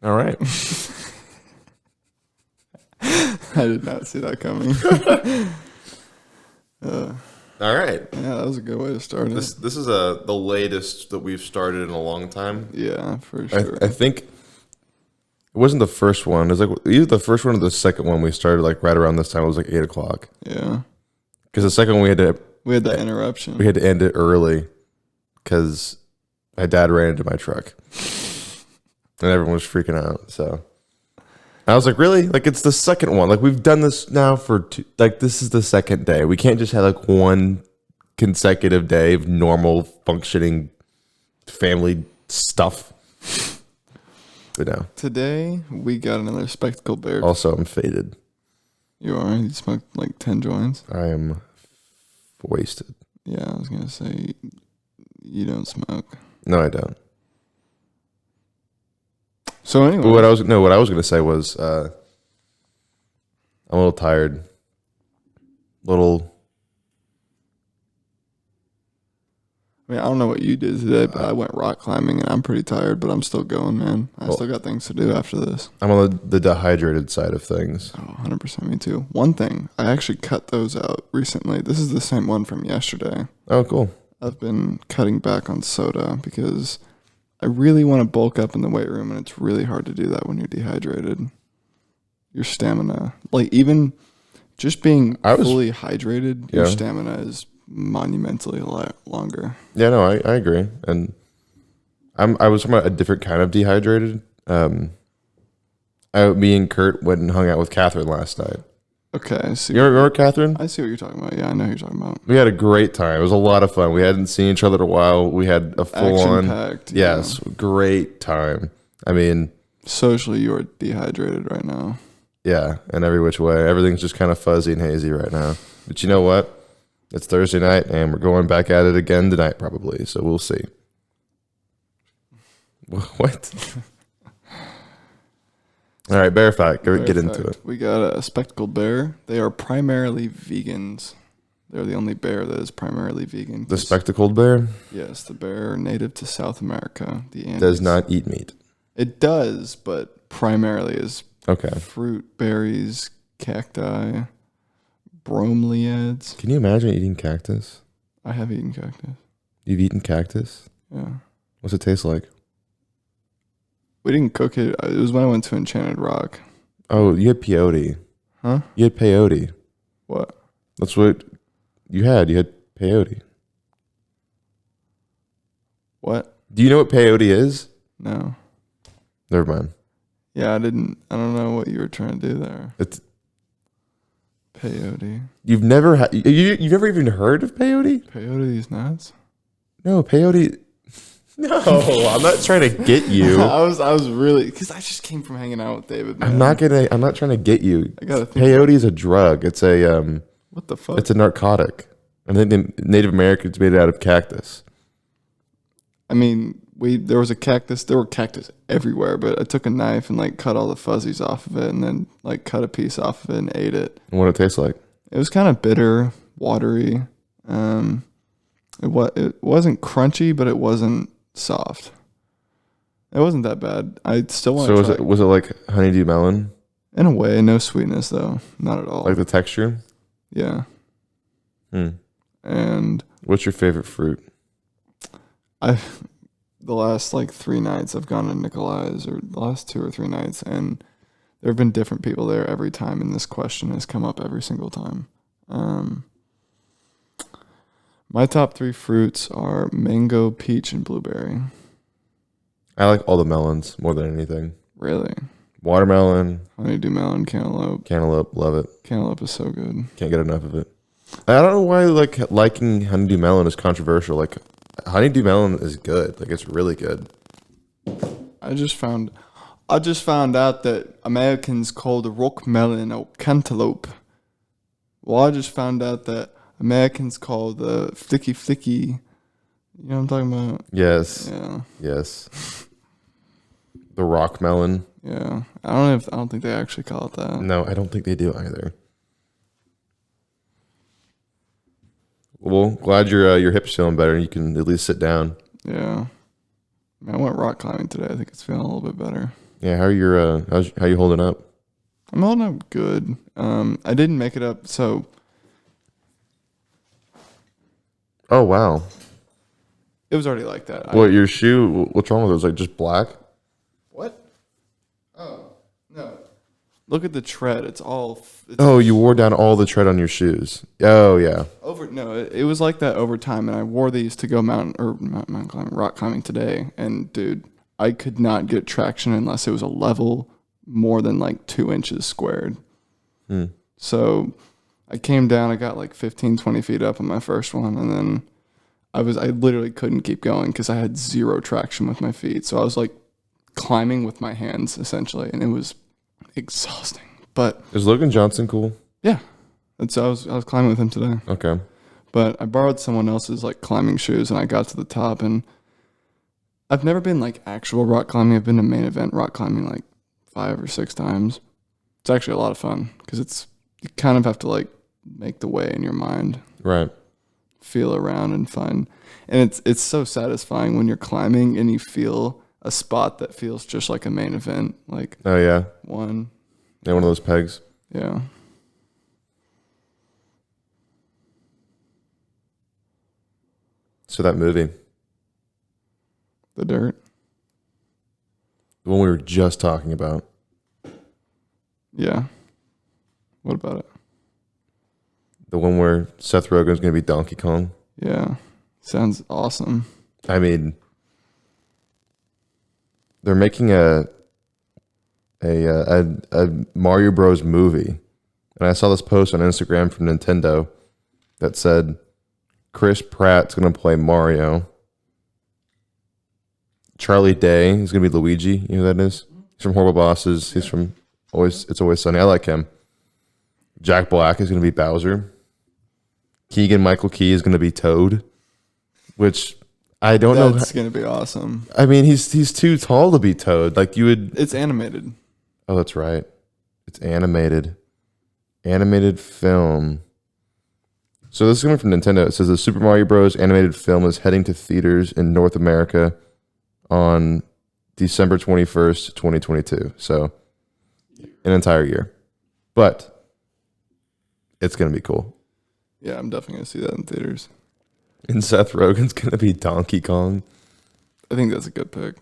All right. I did not see that coming. All right. Yeah, that was a good way to start it. This is the latest that we've started in a long time. Yeah, for sure. I think it wasn't the first one. It was like either the first one or the second one we started like right around this time. It was like 8:00. Yeah, Because the second one we had that interruption. to end it early because my dad ran into my truck and everyone was freaking out. So I was like, really? Like it's the second one. Like we've done this now for this is the second day. We can't just have like one consecutive day of normal functioning family stuff. But no. Today we got another spectacle bear. Also, I'm faded. You are? You smoked like 10 joints? I am wasted. Yeah, I was gonna say you don't smoke. No, I don't. So anyway, But what I was gonna say was I'm a little tired. I mean, I don't know what you did today, but I went rock climbing and I'm pretty tired, but I'm still going, man. I still got things to do after this. I'm on the dehydrated side of things. Oh, 100% me too. One thing, I actually cut those out recently. This is the same one from yesterday. Oh, cool. I've been cutting back on soda because I really want to bulk up in the weight room, and it's really hard to do that when you're dehydrated. Your stamina, like even just being fully hydrated, your stamina is monumentally a lot longer. Yeah, no, I agree. And I was talking about a different kind of dehydrated. Me and Kurt went and hung out with Catherine last night. Okay, I see. You remember Catherine? I see what you're talking about. Yeah, I know who you're talking about. We had a great time. It was a lot of fun. We hadn't seen each other in a while. We had a full-on, action-packed, yes, great time. I mean, socially, you're dehydrated right now. Yeah, in every which way. Everything's just kind of fuzzy and hazy right now. But you know what? It's Thursday night, and we're going back at it again tonight, probably. So we'll see. What? All right, bear fact. Get into it. We got a spectacled bear. They are primarily vegans. They're the only bear that is primarily vegan. The spectacled bear? Yes, the bear native to South America. The Andes. Does not eat meat. It does, but primarily is okay. Fruit, berries, cacti, bromeliads. Can you imagine eating cactus? I have eaten cactus. You've eaten cactus? Yeah. What's it taste like? We didn't cook it. It was when I went to Enchanted Rock. Oh, you had peyote. Huh? You had peyote. What? That's what you had. You had peyote. What? Do you know what peyote is? No. Never mind. Yeah, I don't know what you were trying to do there. It's peyote. You've never you've never even heard of peyote? Peyote is nuts? No, peyote. No, I'm not trying to get you. I was really, because I just came from hanging out with David. Man. I'm not trying to get you. I gotta think. Peyote is a drug. It's a what the fuck? It's a narcotic. I think the Native Americans made it out of cactus. I mean, there was a cactus. There were cactus everywhere, but I took a knife and like cut all the fuzzies off of it, and then like cut a piece off of it and ate it. And what did it taste like? It was kind of bitter, watery. It wasn't crunchy, but it wasn't soft. It wasn't that bad. I still want to try. So was it like honeydew melon? In a way, no sweetness though, not at all. Like the texture? Yeah. Hmm. And what's your favorite fruit? The last like 3 nights I've gone to Nikolai's, or the last 2 or 3 nights, and there have been different people there every time, and this question has come up every single time. My top 3 fruits are mango, peach, and blueberry. I like all the melons more than anything. Really? Watermelon, honeydew melon, cantaloupe. Cantaloupe, love it. Cantaloupe is so good. Can't get enough of it. I don't know why liking honeydew melon is controversial. Like honeydew melon is good. Like it's really good. I just found out that Americans call the rock melon or cantaloupe. Well, I just found out that Americans call the flicky. You know what I'm talking about? Yes. Yeah. Yes. The rock melon. Yeah. I don't think they actually call it that. No, I don't think they do either. Well, glad your hip's feeling better and you can at least sit down. Yeah. I went rock climbing today. I think it's feeling a little bit better. Yeah, how you holding up? I'm holding up good. I didn't make it up, so Oh wow. it was already like that. What your shoe? What's wrong with it? It's like just black. What? Oh no! Look at the tread. It's all. Oh, you wore down all the tread on your shoes. Oh yeah. It was like that over time, and I wore these to go mountain climbing, rock climbing today. And dude, I could not get traction unless it was a level more than like 2 inches squared. So I came down. I got like 15, 20 feet up on my first one, and then I literally couldn't keep going because I had zero traction with my feet. So I was like climbing with my hands essentially, and it was exhausting. But is Logan Johnson cool? Yeah, I was climbing with him today. Okay. But I borrowed someone else's like climbing shoes, and I got to the top, and I've never been like actual rock climbing. I've been to main event rock climbing like 5 or 6 times. It's actually a lot of fun because you kind of have to like make the way in your mind, right? Feel around and find, and it's so satisfying when you're climbing and you feel a spot that feels just like a main event. Like oh yeah, one of those pegs. Yeah. So that movie, The Dirt. The one we were just talking about. Yeah. What about it? The one where Seth Rogen's going to be Donkey Kong. Yeah. Sounds awesome. I mean, they're making a Mario Bros movie, and I saw this post on Instagram from Nintendo that said Chris Pratt's going to play Mario. Charlie Day is going to be Luigi. You know who that is? He's from Horrible Bosses. He's from It's Always Sunny. I like him. Jack Black is going to be Bowser. Keegan-Michael Key is going to be Toad, which I don't know. That's going to be awesome. I mean, he's too tall to be Toad. Like you would. It's animated. Oh, that's right. It's animated. Animated film. So this is coming from Nintendo. It says the Super Mario Bros. Animated film is heading to theaters in North America on December 21st, 2022. So an entire year. But it's going to be cool. Yeah, I'm definitely going to see that in theaters. And Seth Rogen's going to be Donkey Kong. I think that's a good pick.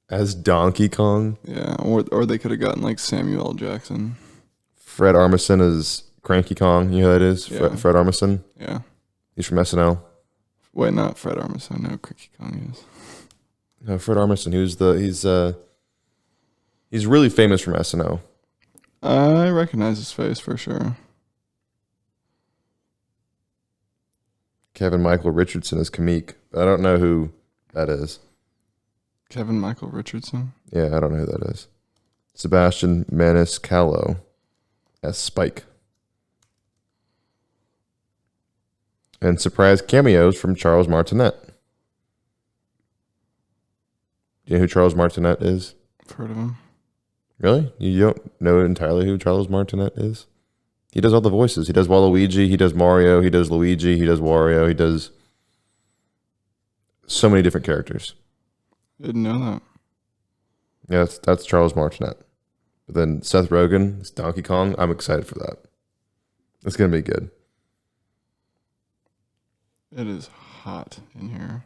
As Donkey Kong? Yeah, or they could have gotten like Samuel L. Jackson. Fred Armisen is Cranky Kong. You know who that is? Yeah. Fred Armisen? Yeah. He's from SNL. Wait, not Fred Armisen. No, Cranky Kong is. No, Fred Armisen. He's really famous from SNL. I recognize his face for sure. Kevin Michael Richardson is Kamik. I don't know who that is. Kevin Michael Richardson? Yeah, I don't know who that is. Sebastian Maniscalco as Spike. And surprise cameos from Charles Martinet. Do you know who Charles Martinet is? I've heard of him. Really? You don't know entirely who Charles Martinet is? He does all the voices. He does Waluigi, he does Mario, he does Luigi, he does Wario, he does so many different characters. Didn't know that. Yeah, that's Charles Martinet. But then Seth Rogen is Donkey Kong. I'm excited for that. It's going to be good. It is hot in here.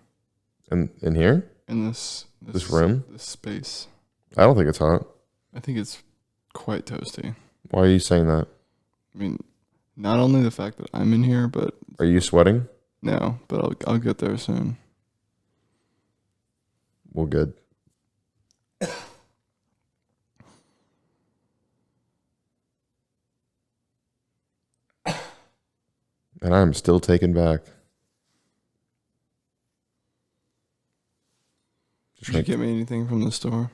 In here? In this room? This space. I don't think it's hot. I think it's quite toasty. Why are you saying that? I mean, not only the fact that I'm in here, but... Are you sweating? No, but I'll get there soon. Well, good. And I'm still taken back. Did you get me anything from the store?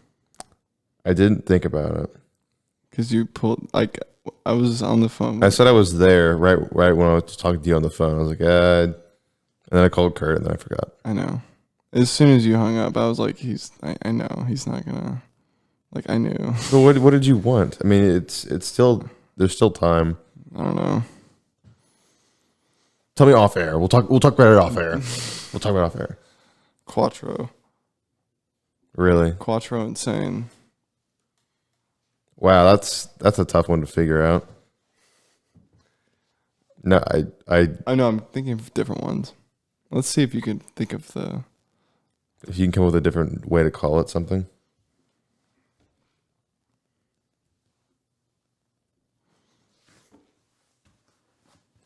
I didn't think about it. Because you pulled... Like, I was on the phone. I said I was there right when I was talking to you on the phone. I was like, and then I called Kurt, and then I forgot. I know. As soon as you hung up, I was like, I know. He's not going to... Like, I knew. But what did you want? I mean, it's still... There's still time. I don't know. Tell me off air. We'll talk about it off air. We'll talk about it off air. Quattro. Really? Quattro Insane. Wow, that's a tough one to figure out. No, I know I'm thinking of different ones. Let's see if you can think of the. if you can come up with a different way to call it something.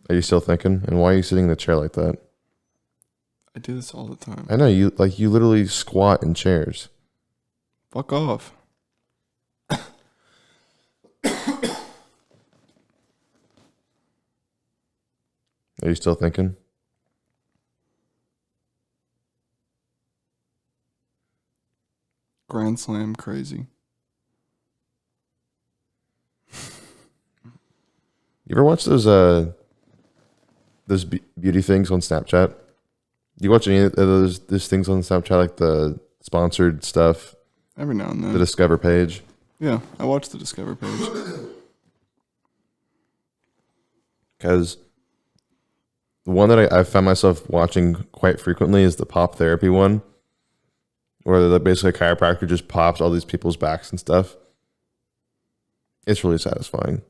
Are you still thinking? And why are you sitting in the chair like that? I do this all the time. I know you literally squat in chairs. Fuck off. Are you still thinking? Grand Slam crazy. You ever watch those beauty things on Snapchat? You watch any of those things on Snapchat, like the sponsored stuff, Every now and then. the Discover page? Yeah, I watch the Discover page. Because the one that I found myself watching quite frequently is the pop therapy one, where basically a chiropractor just pops all these people's backs and stuff. It's really satisfying.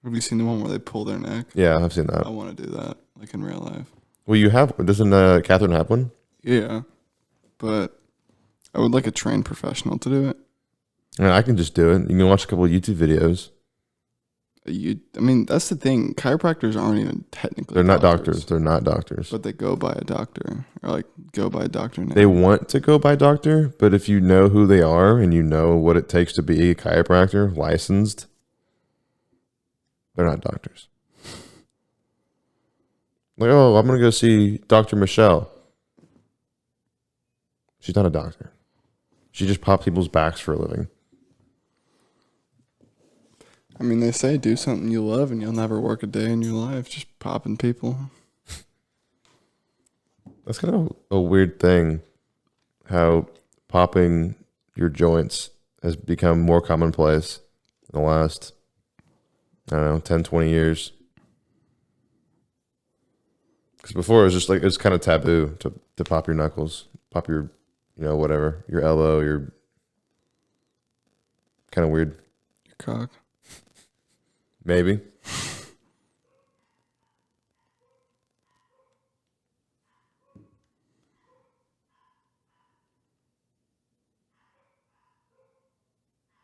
Have you seen the one where they pull their neck? Yeah, I've seen that. I want to do that, like in real life. Well, doesn't Catherine have one? Yeah, but I would like a trained professional to do it. I mean, I can just do it. You can watch a couple of YouTube videos. I mean, that's the thing. Chiropractors aren't even technically. They're not doctors. They're not doctors. But they go by a doctor, or like go by a doctor name. They want to go by doctor, but if you know who they are and you know what it takes to be a chiropractor, licensed, they're not doctors. Like, oh, I'm going to go see Dr. Michelle. She's not a doctor. She just pops people's backs for a living. I mean, they say do something you love and you'll never work a day in your life just popping people. That's kind of a weird thing, how popping your joints has become more commonplace in the last, I don't know, 10, 20 years. Because before it was just like, it was kind of taboo to pop your knuckles, pop your, whatever, your elbow, your, kind of weird. Your cock. Maybe.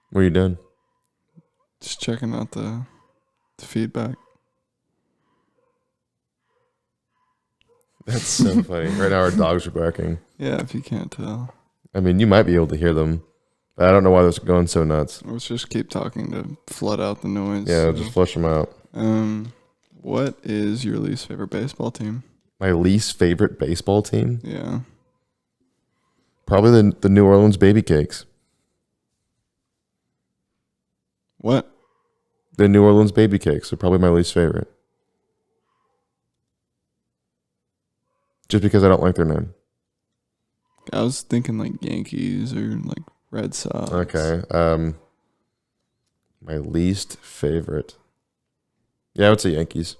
What are you doing? Just checking out the feedback. That's so funny. Right now our dogs are barking. Yeah, if you can't tell. I mean, you might be able to hear them. But I don't know why they're going so nuts. Let's just keep talking to flood out the noise. Yeah, just flush them out. What is your least favorite baseball team? My least favorite baseball team? Yeah. Probably the New Orleans Baby Cakes. What? The New Orleans Baby Cakes are probably my least favorite. Just because I don't like their name. I was thinking like Yankees or like Red Sox. Okay. My least favorite. Yeah, I would say Yankees.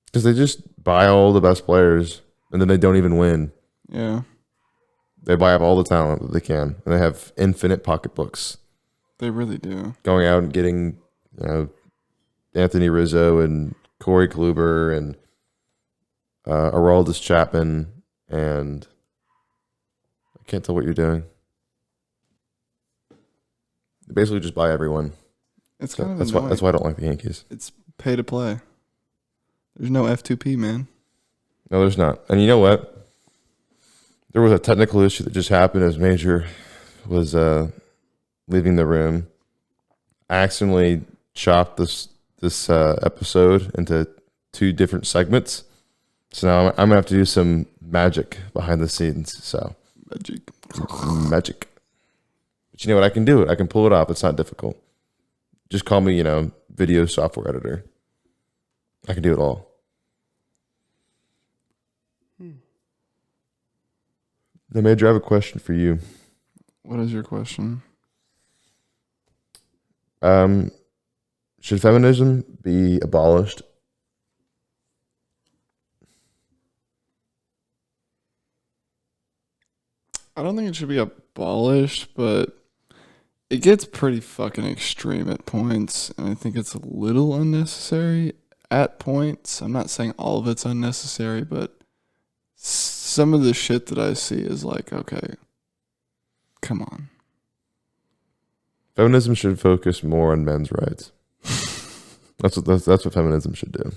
Because they just buy all the best players and then they don't even win. Yeah. They buy up all the talent that they can. And they have infinite pocketbooks. They really do. Going out and getting, Anthony Rizzo and Corey Kluber and Aroldis Chapman and I can't tell what you're doing. They basically just buy everyone. It's So kind of that's annoying. why I don't like the Yankees. It's pay to play. There's no F2P, man. No, there's not. And you know what? There was a technical issue that just happened as Major was leaving the room. I accidentally chopped this episode into 2 different segments. So now I'm going to have to do some magic behind the scenes. So magic. But you know what? I can do it. I can pull it off. It's not difficult. Just call me, video software editor. I can do it all. Now, Major, I have a question for you. What is your question? Should feminism be abolished? I don't think it should be abolished, but it gets pretty fucking extreme at points, and I think it's a little unnecessary at points. I'm not saying all of it's unnecessary, but some of the shit that I see is like, okay, come on. Feminism should focus more on men's rights. That's what feminism should do.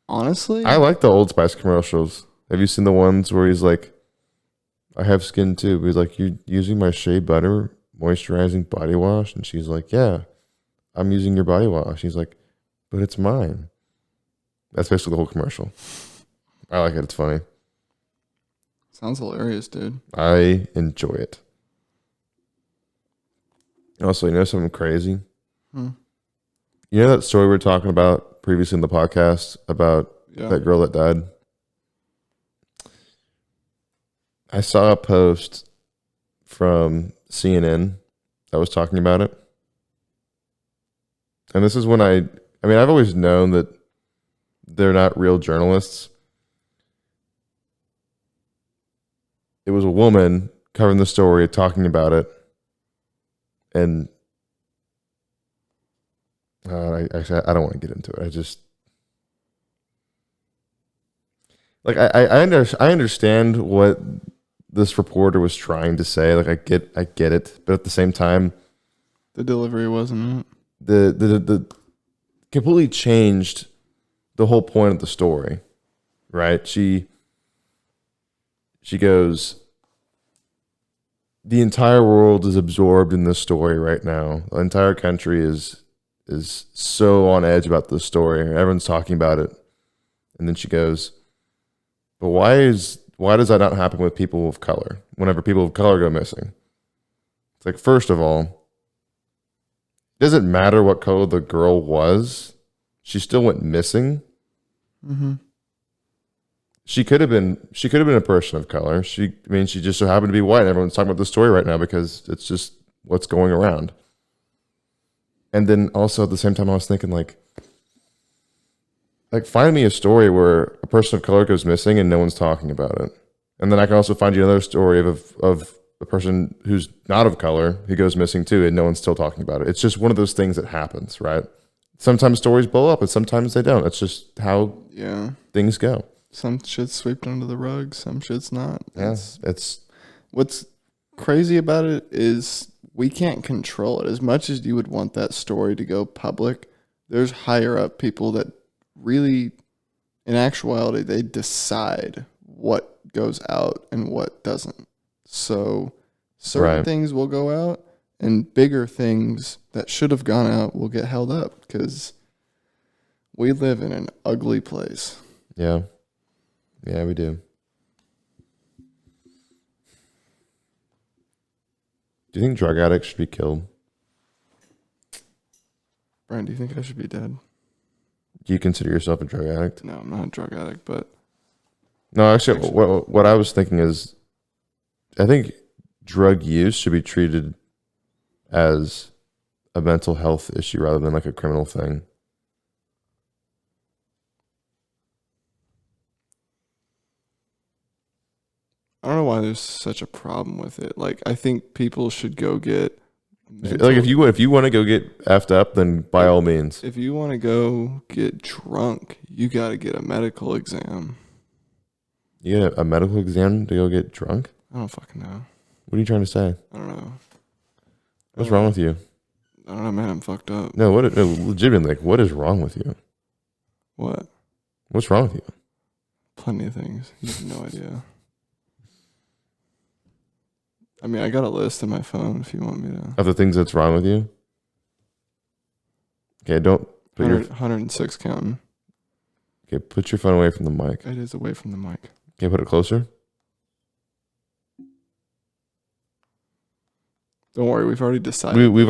Honestly, I like the Old Spice commercials. Have you seen the ones where he's like, I have skin too. He's like, you using my shea butter moisturizing body wash? And she's like, yeah, I'm using your body wash. He's like, but it's mine. That's basically the whole commercial. I like it. It's funny. sounds hilarious, dude. I enjoy it. Also, you know something crazy? Hmm. You know that story we were talking about previously in the podcast about that girl that died? I saw a post from CNN that was talking about it. And this is when I mean, I've always known that they're not real journalists. It was a woman covering the story, talking about it. And I don't want to get into it. I just like I understand what this reporter was trying to say. Like I get it, but at the same time, the delivery wasn't it. The completely changed the whole point of the story, right? She goes, the entire world is absorbed in this story right now. The entire country is so on edge about this story. Everyone's talking about it. And then she goes, but why does that not happen with people of color? Whenever people of color go missing, it's like, first of all, it doesn't matter what color the girl was. She still went missing. Mm-hmm. She could have been a person of color. She just so happened to be white. And everyone's talking about this story right now because it's just what's going around. And then also at the same time, I was thinking like find me a story where a person of color goes missing and no one's talking about it. And then I can also find you another story of a person who's not of color who goes missing too, and no one's still talking about it. It's just one of those things that happens, right? Sometimes stories blow up and sometimes they don't. It's just how things go. Some shit's swept under the rug, some shit's not. Yeah, it's what's crazy about it is we can't control it. As much as you would want that story to go public, there's higher up people that really, in actuality, they decide what goes out and what doesn't. So certain things will go out and bigger things that should have gone out will get held up because we live in an ugly place. Yeah. Yeah, we do. Do you think drug addicts should be killed? Brandt, do you think I should be dead? Do you consider yourself a drug addict? No, I'm not a drug addict, but... No, actually, what I was thinking is I think drug use should be treated as a mental health issue rather than like a criminal thing. I don't know why there's such a problem with it. Like, I think people should go get like if you want to go get effed up, then by all means. If you want to go get drunk, you got to get a medical exam. You get a medical exam to go get drunk? I don't fucking know. What are you trying to say? I don't know. What's wrong with you? I don't know, man. I'm fucked up. No, legitimately, like, what is wrong with you? What? What's wrong with you? Plenty of things. You have no idea. I mean, I got a list in my phone if you want me to. Of the things that's wrong with you? Okay, don't put 106 counting. Okay, put your phone away from the mic. It is away from the mic. Okay, put it closer. Don't worry, we've already decided. We've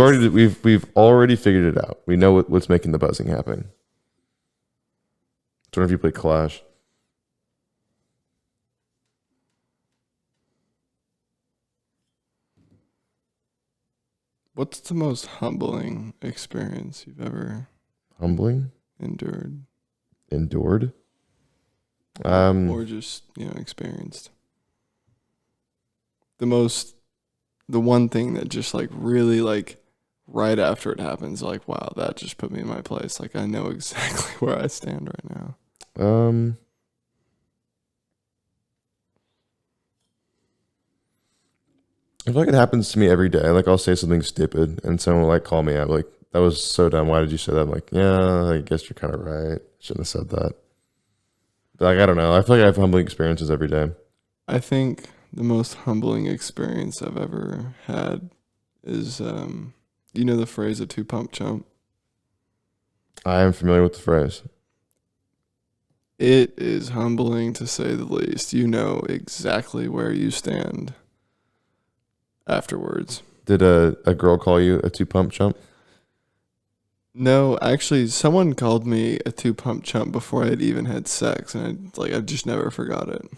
already figured it out. We know what's making the buzzing happen. So if you play Clash. What's the most humbling experience you've ever endured? Or just, experienced? the one thing that just like really like right after it happens, like, wow, that just put me in my place. Like, I know exactly where I stand right now. I feel like it happens to me every day. Like I'll say something stupid and someone will like call me out like, that was so dumb. Why did you say that? I'm like, yeah, I guess you're kind of right. Shouldn't have said that. But like, I don't know. I feel like I have humbling experiences every day. I think the most humbling experience I've ever had is, you know, the phrase a two pump chump. I am familiar with the phrase. It is humbling to say the least. You know exactly where you stand afterwards. Did a girl call you a 2-pump chump? No, actually, someone called me a two pump chump before I had even had sex, and I just never forgot it.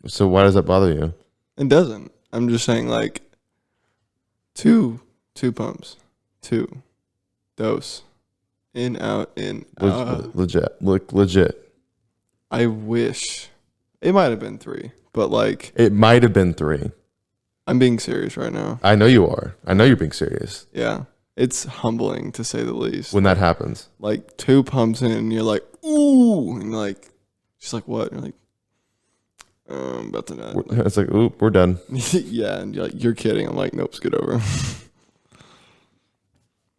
So why does that bother you? It doesn't. I'm just saying, like, two pumps, two dose, in out in. Legit. I wish it might have been three, but like, It might have been 3. I'm being serious right now. I know you are. I know you're being serious. Yeah, it's humbling to say the least. When that happens, Like 2 pumps in, and you're like, ooh, and you're like, she's like, what? And you're like, about to nut. Like, it's like, oop, we're done. yeah, and you're like, you're kidding. I'm like, nope, get over.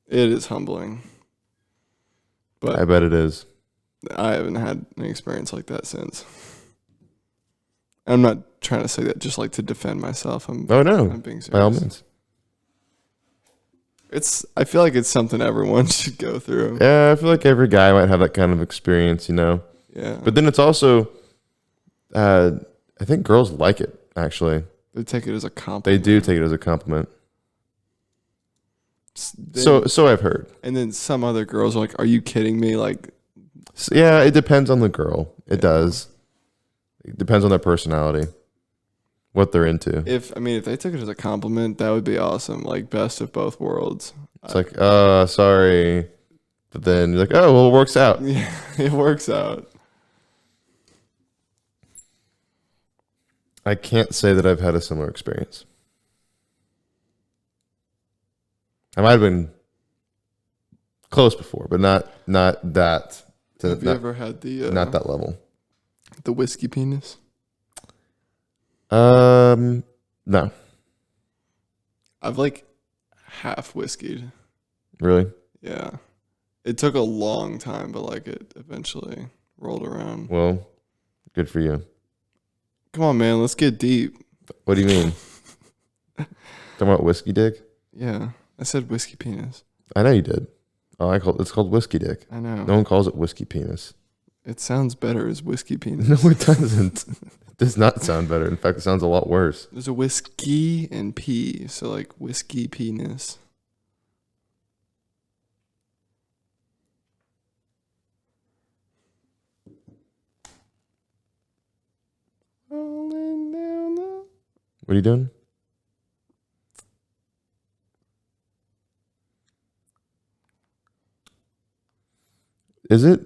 It is humbling, but I bet it is. I haven't had an experience like that since. I'm not trying to say that just like to defend myself. I'm being serious. By all means. I feel like it's something everyone should go through. Yeah, I feel like every guy might have that kind of experience, you know. Yeah. But then it's also, I think girls like it actually. They take it as a compliment. They do take it as a compliment. Then, So I've heard. And then some other girls are like, "Are you kidding me?" Like, Yeah, it depends on the girl. It does. It depends on their personality, what they're into. if they took it as a compliment, that would be awesome. Like, best of both worlds. It's like, sorry, but then you're like, oh, well, it works out. Yeah, it works out. I can't say that I've had a similar experience. I might have been close before, but not that. Have you ever had not that level? The whiskey penis? No. I've like half whiskeyed. Really? Yeah. It took a long time, but like it eventually rolled around. Well, good for you. Come on, man. Let's get deep. What do you mean? Talking about whiskey dick? Yeah. I said whiskey penis. I know you did. Oh, it's called whiskey dick. I know. No one calls it whiskey penis. It sounds better as whiskey penis. No, it doesn't. It does not sound better. In fact, it sounds a lot worse. There's a whiskey and pee, so like whiskey penis. What are you doing? Is it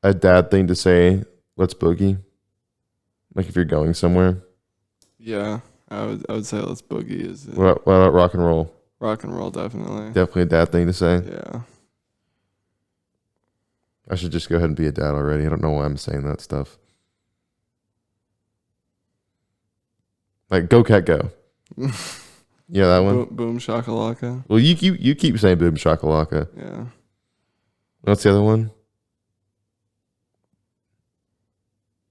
a dad thing to say, let's boogie? Like if you're going somewhere? Yeah, I would say let's boogie. Is it? What about rock and roll? Rock and roll, definitely. Definitely a dad thing to say. Yeah. I should just go ahead and be a dad already. I don't know why I'm saying that stuff. Like go cat go. Yeah, that one. Boom shakalaka. Well, you keep saying boom shakalaka. Yeah. What's the other one?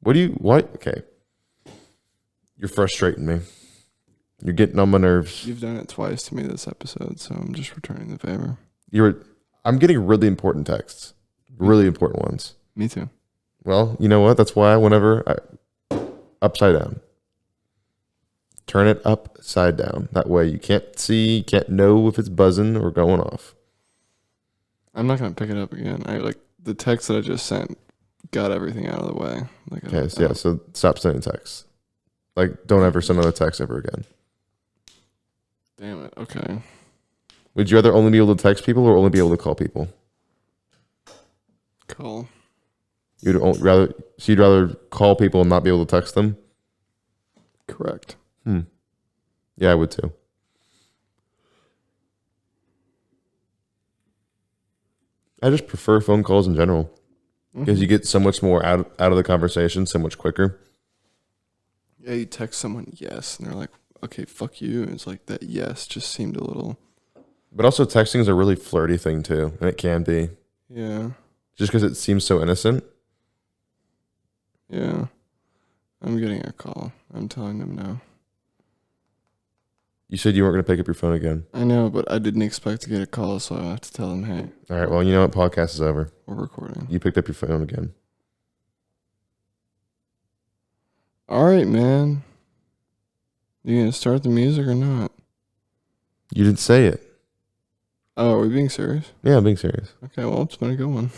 What? Okay. You're frustrating me. You're getting on my nerves. You've done it twice to me this episode, so I'm just returning the favor. I'm getting really important texts. Really important ones. Me too. Well, you know what? That's why upside down. Turn it upside down. That way you can't know if it's buzzing or going off. I'm not gonna pick it up again. The text that I just sent got everything out of the way. Okay, so stop sending texts. Like, don't ever send another text ever again. Damn it. Okay. Would you rather only be able to text people or only be able to call people? Call. You'd rather call people and not be able to text them? Correct. Yeah, I would too. I just prefer phone calls in general because you get so much more out of the conversation so much quicker. Yeah, you text someone yes, and they're like, okay, fuck you. And it's like that yes just seemed a little. But also texting is a really flirty thing too, and it can be. Yeah. Just because it seems so innocent. Yeah. I'm getting a call. I'm telling them no. You said you weren't going to pick up your phone again. I know, but I didn't expect to get a call, so I have to tell them, hey. All right, well, you know what? Podcast is over. We're recording. You picked up your phone again. All right, man. You gonna start the music or not? You didn't say it. Oh, are we being serious? Yeah, I'm being serious. Okay, well, it's been a good one.